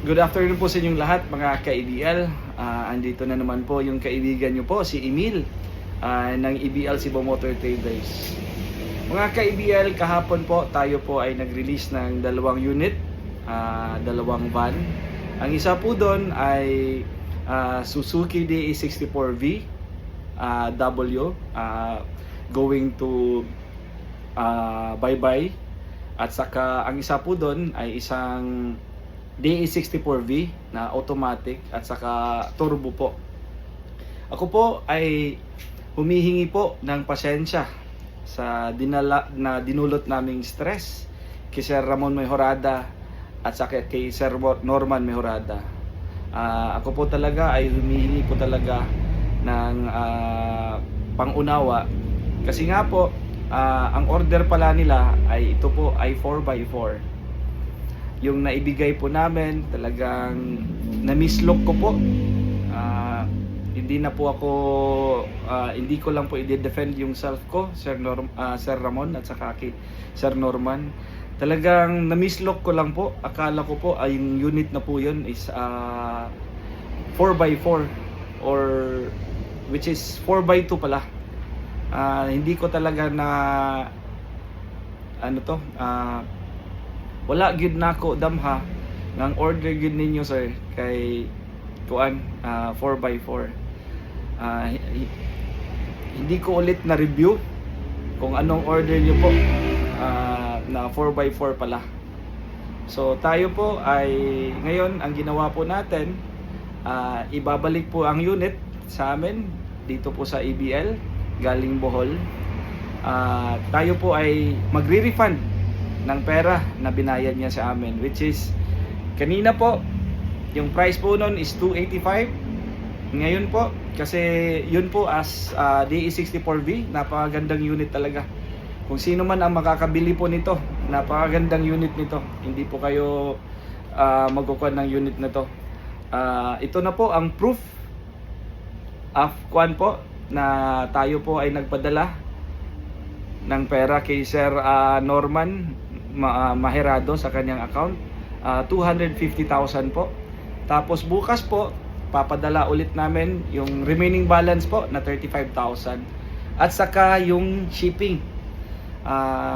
Good afternoon po sa inyong lahat mga ka-EBL. Andito na naman po yung kaibigan nyo po, si Emil ng EBL Cebu Motor Traders. Mga ka-EBL, kahapon po tayo po ay nag-release ng dalawang unit, dalawang van. Ang isa po doon ay Suzuki DE64V W going to Baybay. At saka ang isa po doon ay isang DE64V na automatic at saka turbo po. Ako po ay humihingi po ng pasensya sa dinulot naming stress kay Sir Ramon Mejorada at saka kay Sir Norman Mejorada. Ako po talaga ay humihingi po talaga ng pangunawa kasi nga po ang order pala nila ay ito po ay 4x4. Yung naibigay po namin, talagang na-mislook ko po. Hindi na po ako, hindi ko lang po i-defend yung self ko, Sir Ramon at saka kay Sir Norman. Talagang na-mislook ko lang po. Akala ko po ay yung unit na po yun is 4x4 or which is 4x2 pala. Hindi ko talaga na wala gid nako damha ng order gid ninyo sir kay kuan 4x4. Hindi ko ulit na review kung anong order niyo po na 4x4 pala. So tayo po ay ngayon ang ginawa po natin, ibabalik po ang unit sa amin dito po sa EBL galing Bohol. Tayo po ay magre-refund ng pera na binayad niya sa amin, which is kanina po yung price po noon is 285. Ngayon po kasi yun po as DE64V, napakagandang unit talaga. Kung sino man ang makakabili po nito, napakagandang unit nito. Hindi po kayo magkukuha ng unit na to. Ito na po ang proof of kuan po na tayo po ay nagpadala ng pera kay Sir Norman Mejorada sa kanyang account, 250,000 po. Tapos bukas po papadala ulit namin yung remaining balance po na 35,000 at saka yung shipping.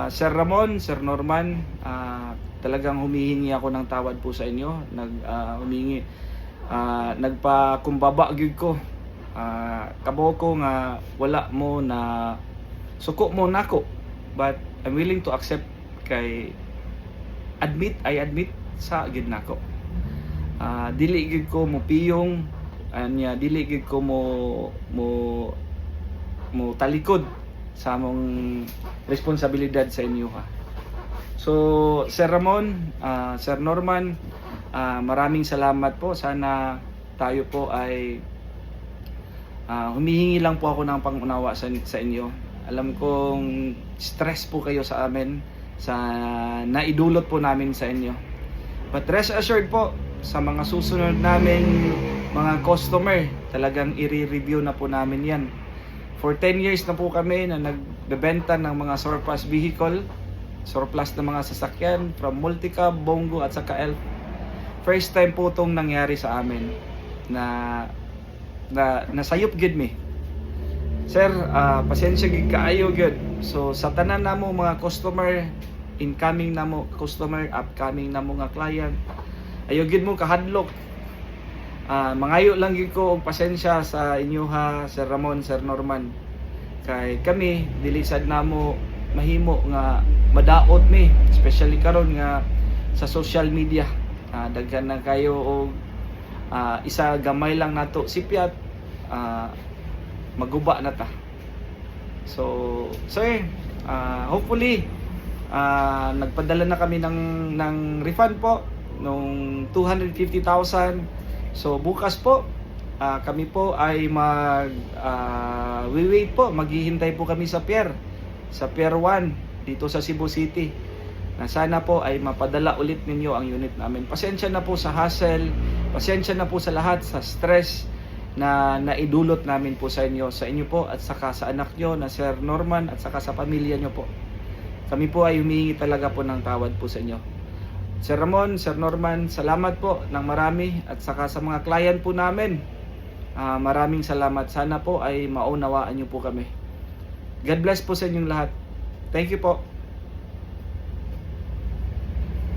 Sir Ramon, Sir Norman, talagang humihingi ako ng tawad po sa inyo. Nagpakumbaba gyud ko. Kabo ko nga wala mo na suko mo nako, but I'm willing to accept kay admit sa gid nako. Dili gid ko mo piyong anya, dili gid ko mo talikod sa among responsibilidad sa inyo ha. So Sir Ramon, Sir Norman, maraming salamat po. Sana tayo po ay humihingi lang po ako ng pangunawa sa inyo. Alam kong stress po kayo sa amin sa naidulot po namin sa inyo. But rest assured po, sa mga susunod namin mga customer, talagang i-review na po namin yan. For 10 years na po kami na nagbebenta ng mga surplus vehicle, surplus na mga sasakyan from Multicab, Bongo at saka Elf. First time po itong nangyari sa amin na nasayop gid mi. Sir, pasensya gid kaayo gid. So sa tanan namo mga customer, incoming namo customer, upcoming namo nga client, ayo gid mo kahadlok. Mangayo lang gid ko og pasensya sa inyo ha, Sir Ramon, Sir Norman. Kay kami dili sad namo mahimo nga madaot mi, especially karon nga sa social media. Daghan na kayo og isa gamay lang nato sipyat, maguba na ta. So sir, hopefully nagpadala na kami ng refund po nung 250,000. So bukas po kami po ay wait po, maghihintay po kami sa Pier 1 dito sa Cebu City, na sana po ay mapadala ulit ninyo ang unit namin. Pasensya na po sa hassle, pasensya na po sa lahat sa stress na naidulot namin po sa inyo po at saka sa anak nyo na Sir Norman at saka sa pamilya nyo po. Kami po ay humihingi talaga po ng tawad po sa inyo. Sir Ramon, Sir Norman, salamat po ng marami at saka sa mga client po namin. Maraming salamat. Sana po ay maunawaan niyo po kami. God bless po sa inyong lahat. Thank you po.